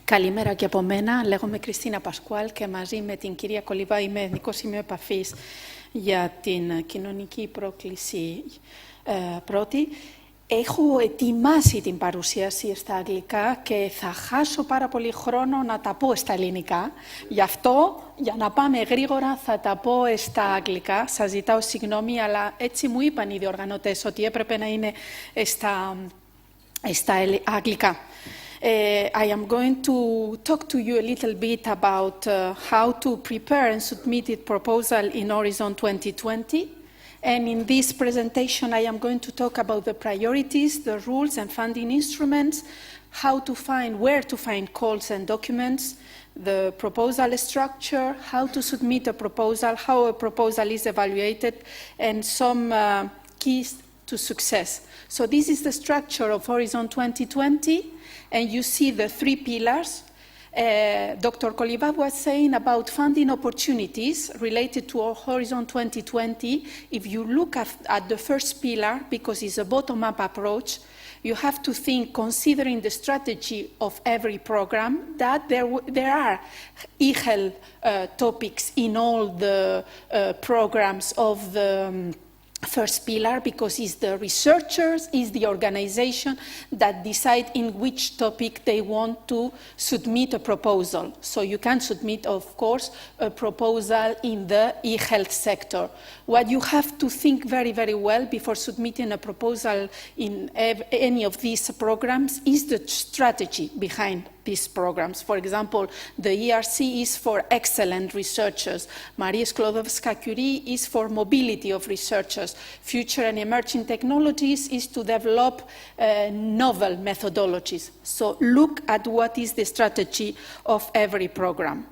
Καλημέρα και από μένα. Λέγομαι Cristina Pascual και μαζί με την κυρία Κολιβά είμαι ειδικό σημείο επαφής για την κοινωνική πρόκληση πρώτη. Έχω ετοιμάσει την παρουσίαση στα αγγλικά και θα χάσω πάρα πολύ χρόνο να τα πω στα ελληνικά. Γι' αυτό, για να πάμε γρήγορα, θα τα πω στα αγγλικά. Σας ζητάω συγγνώμη, αλλά έτσι μου είπαν οι διοργανωτές ότι έπρεπε να είναι στα αγγλικά. I am going to talk to you a little bit about how to prepare and submit a proposal in Horizon 2020. And in this presentation, I am going to talk about the priorities, the rules and funding instruments, where to find calls and documents, the proposal structure, how to submit a proposal, how a proposal is evaluated, and some keys to success. So this is the structure of Horizon 2020, and you see the three pillars. Dr. Koliva was saying about funding opportunities related to our Horizon 2020. If you look at the first pillar, because it's a bottom-up approach, you have to think, considering the strategy of every program, that there are eHealth topics in all the programs of the first pillar, because it's the researchers, it's the organization that decide in which topic they want to submit a proposal. So you can submit, of course, a proposal in the eHealth sector. What you have to think very, very well before submitting a proposal in any of these programs is the strategy behind these programs. For example, the ERC is for excellent researchers. Marie Skłodowska-Curie is for mobility of researchers. Future and emerging technologies is to develop novel methodologies. So look at what is the strategy of every program.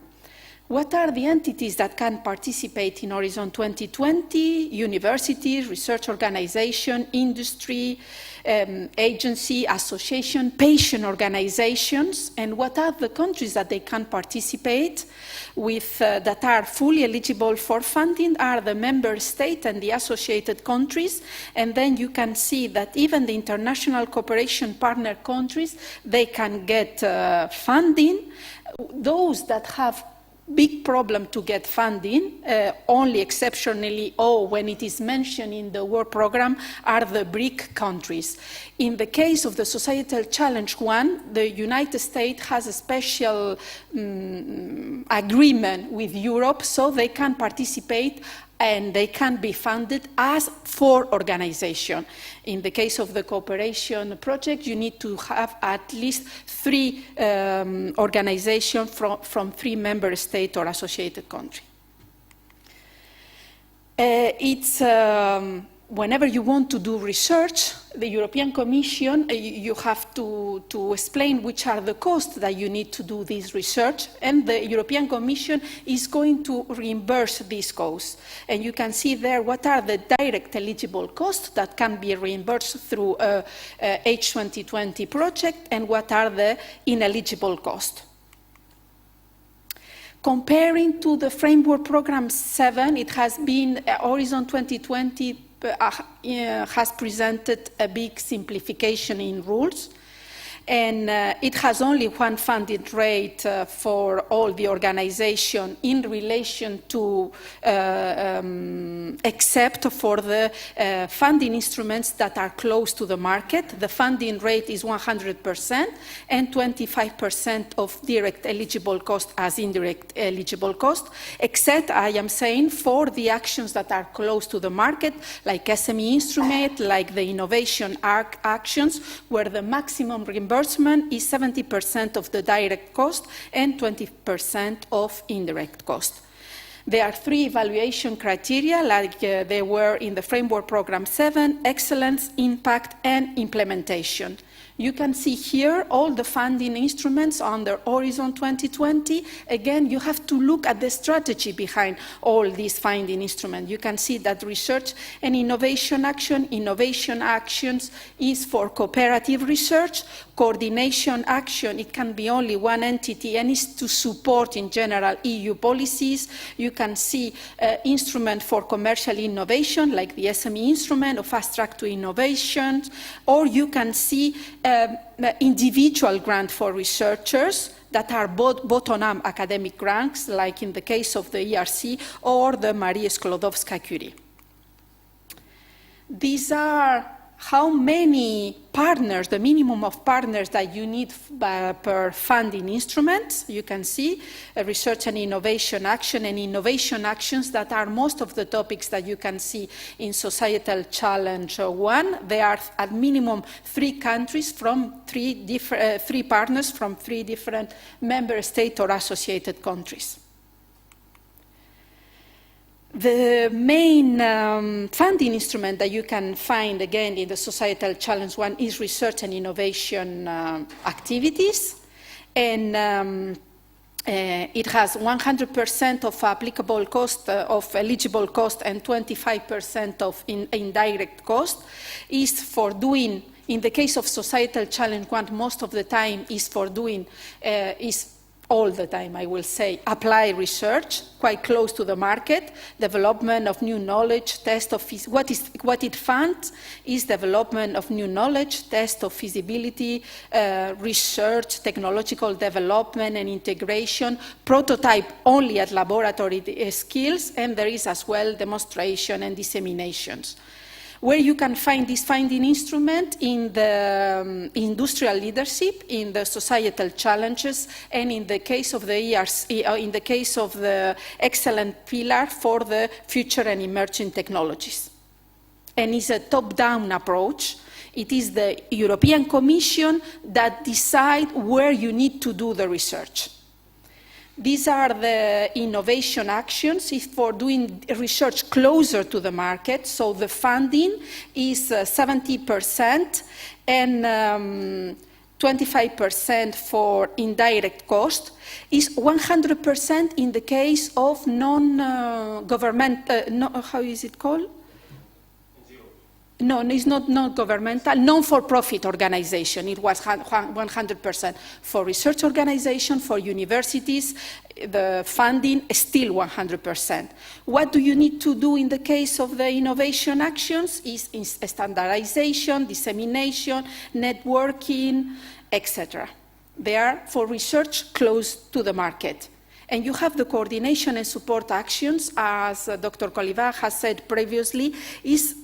What are the entities that can participate in Horizon 2020? Universities, research organization, industry, agency, association, patient organizations, and what are the countries that they can participate with that are fully eligible for funding are the member state and the associated countries, and then you can see that even the international cooperation partner countries, they can get funding. Those that have big problem to get funding, only exceptionally, when it is mentioned in the work program, are the BRIC countries. In the case of the Societal Challenge 1, the United States has a special agreement with Europe, so they can participate and they can be funded as for organization. In the case of the cooperation project, you need to have at least 3 organizations from 3 member states or associated countries. Whenever you want to do research, the European Commission, you have to explain which are the costs that you need to do this research, and the European Commission is going to reimburse these costs. And you can see there what are the direct eligible costs that can be reimbursed through a H2020 project, and what are the ineligible costs. Comparing to the Framework Program 7, it has been Horizon 2020 has presented a big simplification in rules, and it has only one funding rate for all the organization in relation to except for the funding instruments that are close to the market. The funding rate is 100% and 25% of direct eligible cost as indirect eligible cost, except, I am saying, for the actions that are close to the market, like SME instrument, like the innovation actions, where the maximum reimbursement is 70% of the direct cost and 20% of indirect cost. There are 3 evaluation criteria, like they were in the Framework Program 7: excellence, impact, and implementation. You can see here all the funding instruments under Horizon 2020. Again, you have to look at the strategy behind all these funding instruments. You can see that research and innovation actions is for cooperative research. Coordination action, it can be only one entity and is to support in general EU policies. You can see instrument for commercial innovation, like the SME instrument or fast track to innovation, or you can see individual grant for researchers that are both bottom-up academic grants, like in the case of the ERC or the Marie Sklodowska-Curie. These are how many partners, the minimum of partners that you need per funding instrument. You can see research and innovation action, and innovation actions that are most of the topics that you can see in Societal Challenge 1. They are at minimum 3 countries from 3 partners from 3 different member states or associated countries. The main funding instrument that you can find, again, in the Societal Challenge 1 is research and innovation activities. And it has 100% of applicable cost, of eligible cost, and 25% of indirect cost. Is for doing, in the case of Societal Challenge 1, most of the time is for doing, all the time, I will say, apply research, quite close to the market, development of new knowledge, test of what it funds is development of new knowledge, test of feasibility, research, technological development and integration, prototype only at laboratory skills, and there is as well demonstration and disseminations. Where you can find this funding instrument in the industrial leadership, in the societal challenges, and in the case of the ERC, in the case of the excellent pillar for the future and emerging technologies. And it's a top-down approach. It is the European Commission that decides where you need to do the research. These are the innovation actions for doing research closer to the market. So the funding is 70% and 25% for indirect cost. Is 100% in the case of non-government, how is it called? No, it's not governmental, non-for-profit organization. It was 100% for research organization, for universities. The funding is still 100%. What do you need to do in the case of the innovation actions? Is standardization, dissemination, networking, etc. They are for research close to the market. And you have the coordination and support actions, as Dr. Coliva has said previously, is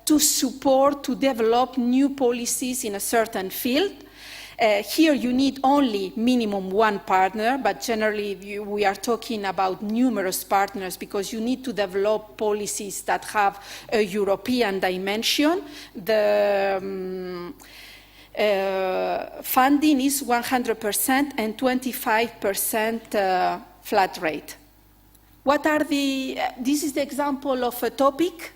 to support, to develop new policies in a certain field. Here you need only minimum 1 partner, but generally we are talking about numerous partners because you need to develop policies that have a European dimension. The funding is 100% and 25% flat rate. What are this is the example of a topic.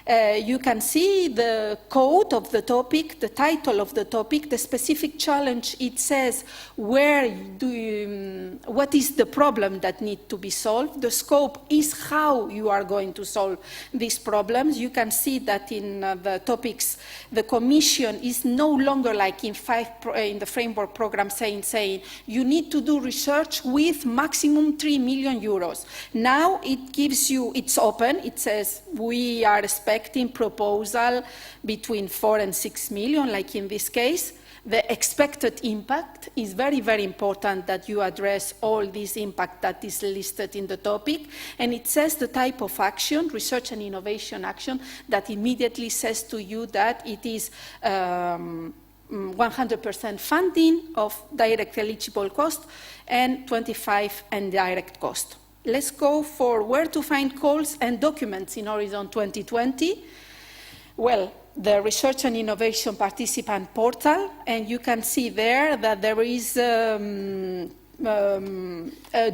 You can see the code of the topic, the title of the topic, the specific challenge. It says what is the problem that needs to be solved. The scope is how you are going to solve these problems. You can see that in the topics, the Commission is no longer like in the framework program saying you need to do research with maximum 3 million euros. Now it gives you, it's open. It says we are expecting proposal between 4 and 6 million, like in this case. The expected impact is very, very important that you address all this impact that is listed in the topic. And it says the type of action, research and innovation action, that immediately says to you that it is 100% funding of direct eligible cost and 25 indirect cost. Let's go for where to find calls and documents in Horizon 2020. Well, the Research and Innovation Participant Portal, and you can see there that there is a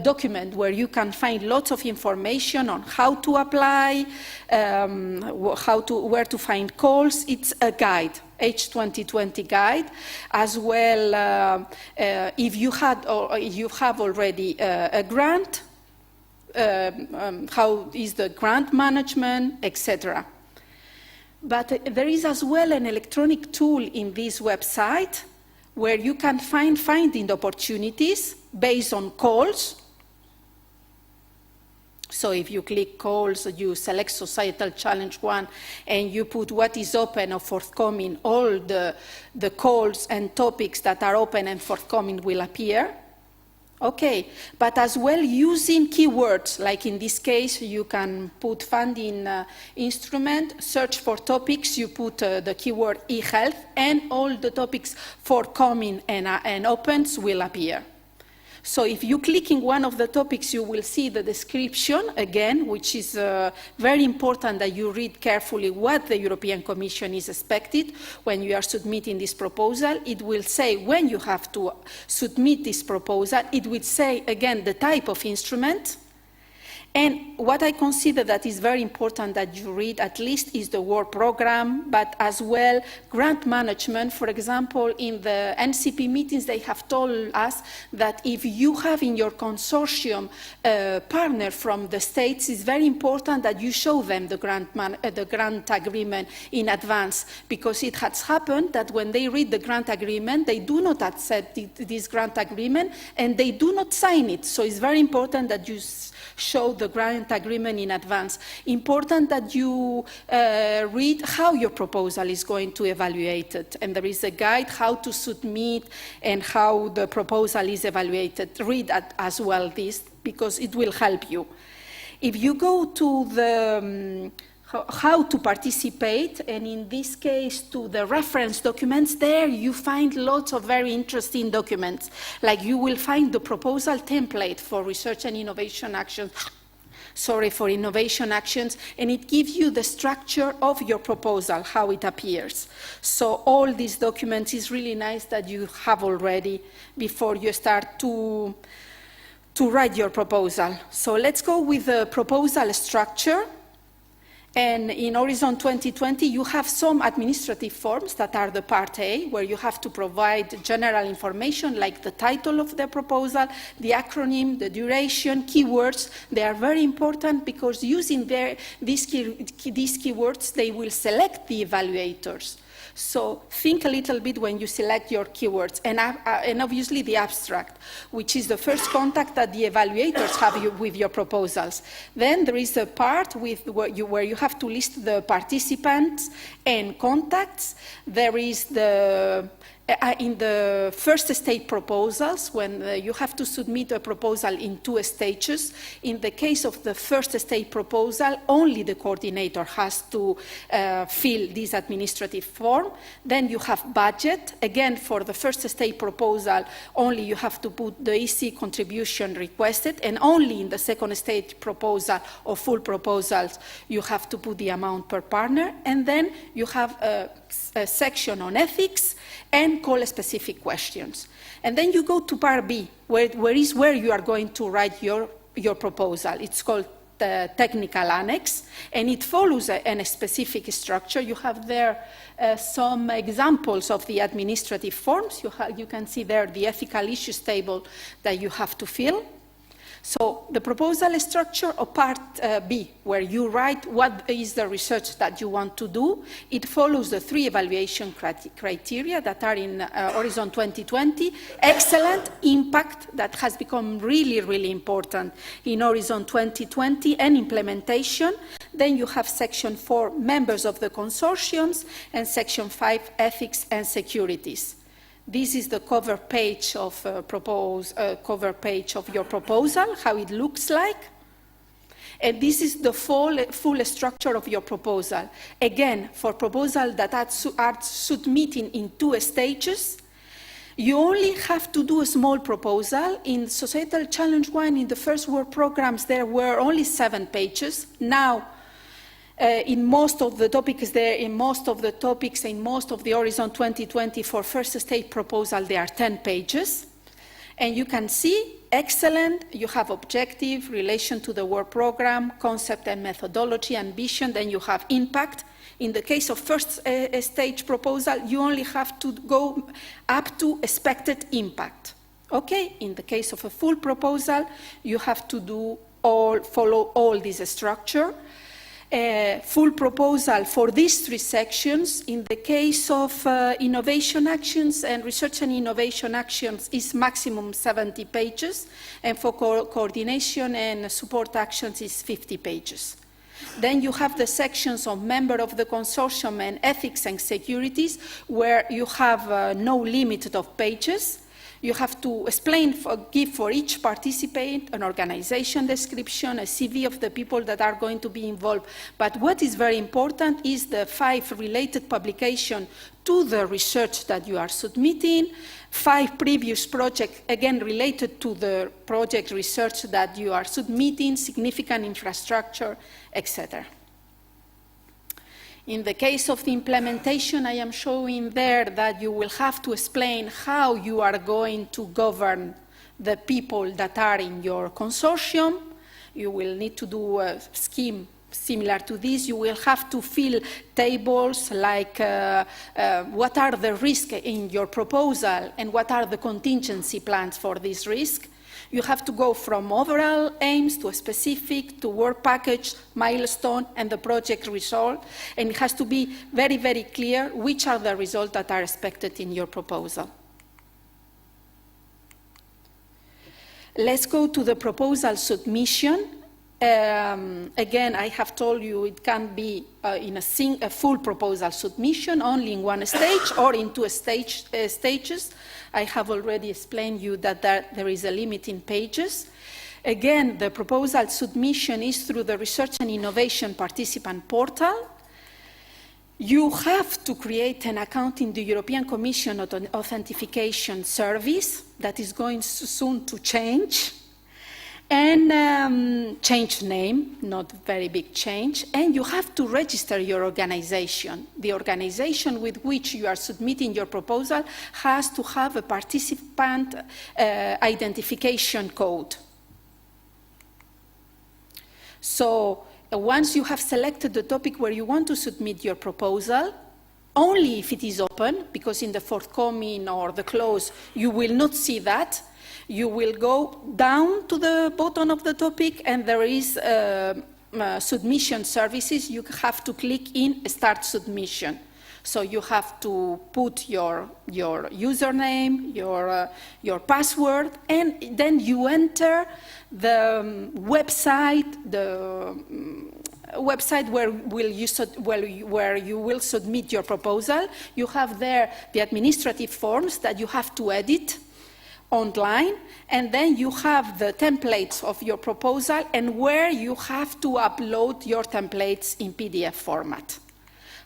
document where you can find lots of information on how to apply, where to find calls. It's a guide, H2020 guide, as well. If you have already a grant. How is the grant management, etc. But there is as well an electronic tool in this website where you can find finding opportunities based on calls. So if you click calls, you select Societal Challenge 1, and you put what is open or forthcoming, all the calls and topics that are open and forthcoming will appear. Okay, but as well using keywords, like in this case, you can put funding instrument, search for topics, you put the keyword eHealth, and all the topics forthcoming and opens will appear. So if you click in one of the topics, you will see the description again, which is very important that you read carefully what the European Commission is expected when you are submitting this proposal. It will say when you have to submit this proposal. It will say again the type of instrument. And what I consider that is very important that you read at least is the work program, but as well grant management. For example, in the NCP meetings, they have told us that if you have in your consortium a partner from the States, it's very important that you show them the grant agreement in advance, because it has happened that when they read the grant agreement, they do not accept this grant agreement and they do not sign it. So it's very important that you show the grant agreement in advance. Important that you read how your proposal is going to evaluate it. And there is a guide how to submit and how the proposal is evaluated. Read as well this, because it will help you. If you go to the how to participate, and in this case to the reference documents, there you find lots of very interesting documents. Like you will find the proposal template for research and innovation actions, for innovation actions, and it gives you the structure of your proposal, how it appears. So all these documents is really nice that you have already before you start to write your proposal. So let's go with the proposal structure. And in Horizon 2020, you have some administrative forms that are the Part A, where you have to provide general information like the title of the proposal, the acronym, the duration, keywords. They are very important because using these keywords, they will select the evaluators. So think a little bit when you select your keywords, and obviously the abstract, which is the first contact that the evaluators have with your proposals. Then there is a part where you have to list the participants and contacts. There is the in the first stage proposals, when you have to submit a proposal in 2 stages. In the case of the first stage proposal, only the coordinator has to fill this administrative form. Then you have budget. Again, for the first stage proposal, only you have to put the EC contribution requested, and only in the second stage proposal or full proposals, you have to put the amount per partner. And then you have a section on ethics and call-specific questions. And then you go to Part B, where you are going to write your proposal. It's called the technical annex, and it follows a specific structure. You have there some examples of the administrative forms. You can see there the ethical issues table that you have to fill. So the proposal structure of Part B, where you write what is the research that you want to do, it follows the 3 evaluation criteria that are in Horizon 2020. Excellent, impact, that has become really, really important in Horizon 2020, and implementation. Then you have Section 4, members of the consortiums, and Section 5, ethics and securities. This is the cover page of your proposal, how it looks like. And this is the full structure of your proposal. Again, for proposals that are submitting in 2 stages, you only have to do a small proposal. In Societal Challenge 1, in the first work programs, there were only 7 pages. Now, in most of the topics in most of the Horizon 2020 for first stage proposal, there are 10 pages. And you can see, excellent, you have objective, relation to the work program, concept and methodology, ambition, then you have impact. In the case of first stage proposal, you only have to go up to expected impact. Okay, in the case of a full proposal, you have to follow all this structure. Full proposal for these 3 sections. In the case of innovation actions and research and innovation actions is maximum 70 pages, and for coordination and support actions is 50 pages. Then you have the sections of member of the consortium and ethics and securities, where you have no limit of pages. You have to give for each participant an organization description, a CV of the people that are going to be involved. But what is very important is the 5 related publications to the research that you are submitting, 5 previous projects, again related to the project research that you are submitting, significant infrastructure, etc. In the case of the implementation, I am showing there that you will have to explain how you are going to govern the people that are in your consortium. You will need to do a scheme similar to this. You will have to fill tables like what are the risks in your proposal and what are the contingency plans for this risk. You have to go from overall aims to a specific, to work package, milestone, and the project result. And it has to be very, very clear which are the results that are expected in your proposal. Let's go to the proposal submission. Again, I have told you it can be in a full proposal submission, only in 1 stage or in 2 stages. I have already explained you that there is a limit in pages. Again, the proposal submission is through the Research and Innovation Participant Portal. You have to create an account in the European Commission Authentication Service that is going soon to change. And change name, not very big change, and you have to register your organization. The organization with which you are submitting your proposal has to have a participant identification code. So once you have selected the topic where you want to submit your proposal, only if it is open, because in the forthcoming or the close you will not see that, you will go down to the bottom of the topic and there is submission services. You have to click in Start Submission. So you have to put your username, your password, and then you enter the website, where you will submit your proposal. You have there the administrative forms that you have to edit online, and then you have the templates of your proposal and where you have to upload your templates in PDF format.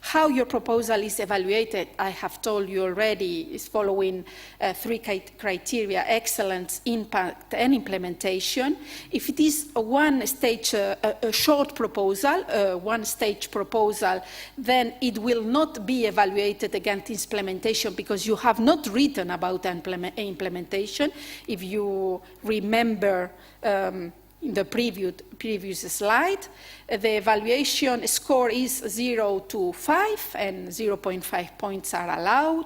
How your proposal is evaluated, I have told you already, is following 3 criteria: excellence, impact, and implementation. If it is a short proposal, one-stage proposal, then it will not be evaluated against implementation because you have not written about implementation. If you remember in the previous slide, the evaluation score is 0 to 5, and 0.5 points are allowed.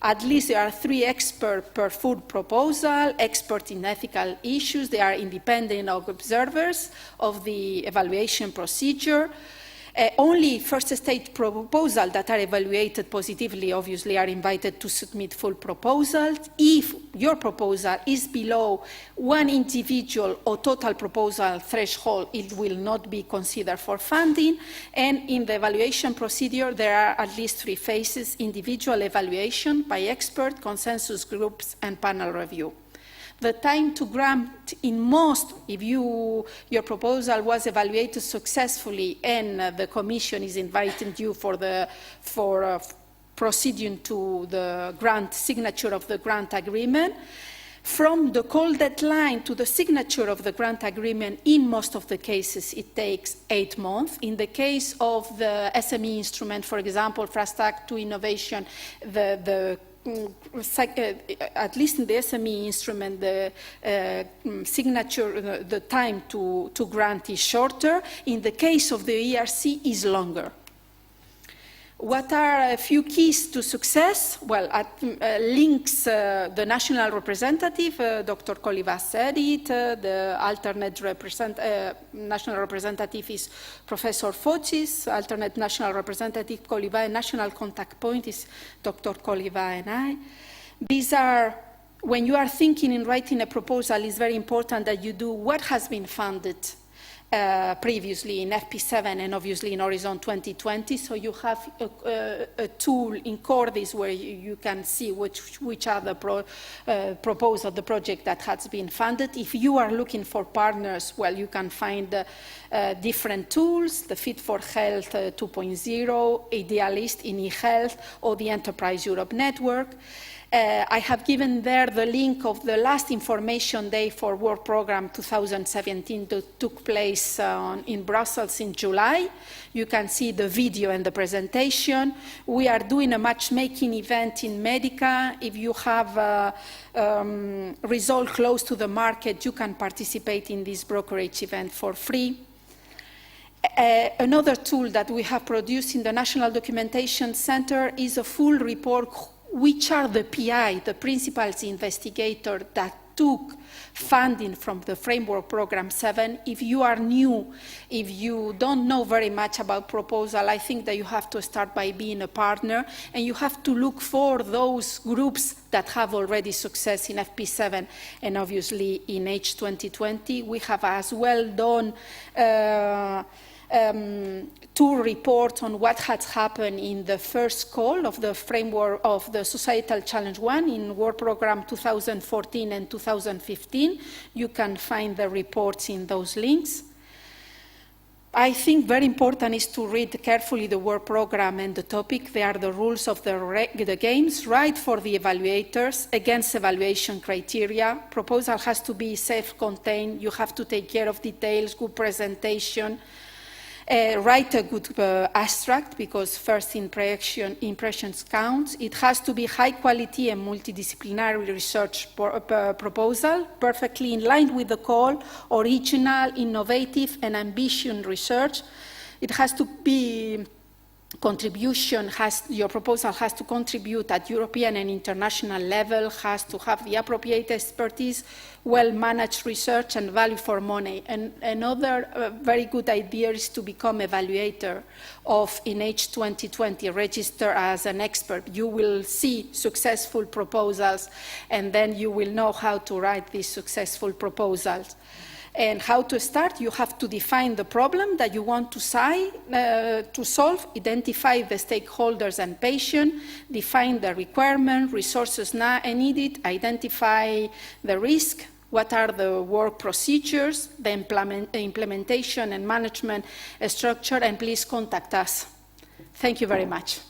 At least there are 3 experts per full proposal, experts in ethical issues. They are independent observers of the evaluation procedure. Only first-stage proposals that are evaluated positively, obviously, are invited to submit full proposals. If your proposal is below 1 individual or total proposal threshold, it will not be considered for funding. And in the evaluation procedure, there are at least 3 phases: individual evaluation by expert, consensus groups, and panel review. The time to grant in most, if your proposal was evaluated successfully and the Commission is inviting you for proceeding to the grant signature of the grant agreement, from the call deadline to the signature of the grant agreement, in most of the cases, it takes 8 months. In the case of the SME instrument, for example, Fast Track to Innovation, at least in the SME instrument, the signature, the time to grant is shorter. In the case of the ERC, is longer. What are a few keys to success? Well, links, the national representative, Dr. Koliva said it, the alternate national representative is Professor Focis, alternate national representative Koliva, and national contact point is Dr. Koliva and I. These are, when you are thinking in writing a proposal, it's very important that you do what has been funded previously in FP7 and obviously in Horizon 2020. So you have a tool in Cordis where you can see which are the proposal, the project that has been funded. If you are looking for partners, well, you can find different tools, the Fit for Health 2.0, Idealist in eHealth, or the Enterprise Europe Network. I have given there the link of the last information day for Work Programme 2017 that took place in Brussels in July. You can see the video and the presentation. We are doing a matchmaking event in Medica. If you have a result close to the market, you can participate in this brokerage event for free. Another tool that we have produced in the National Documentation Center is a full report which are the PI, the principals investigator that took funding from the Framework Program 7. If you are new, if you don't know very much about proposal, I think that you have to start by being a partner, and you have to look for those groups that have already success in FP7 and obviously in H2020. We have as well done two reports on what has happened in the first call of the framework of the Societal Challenge 1 in Work Programme 2014 and 2015. You can find the reports in those links. I think very important is to read carefully the work program and the topic. They are the rules of the games, right for the evaluators, against evaluation criteria. Proposal has to be self-contained. You have to take care of details, good presentation. Write a good abstract, because first impressions count. It has to be high quality and multidisciplinary research proposal, perfectly in line with the call, original, innovative, and ambitious research. It has to be your proposal has to contribute at European and international level, has to have the appropriate expertise, well-managed research, and value for money. And another very good idea is to become evaluator of in H2020, register as an expert. You will see successful proposals, and then you will know how to write these successful proposals. And how to start? You have to define the problem that you want to solve, identify the stakeholders and patient, define the requirement, resources needed, identify the risk, what are the work procedures, the implementation and management structure, and please contact us. Thank you very much.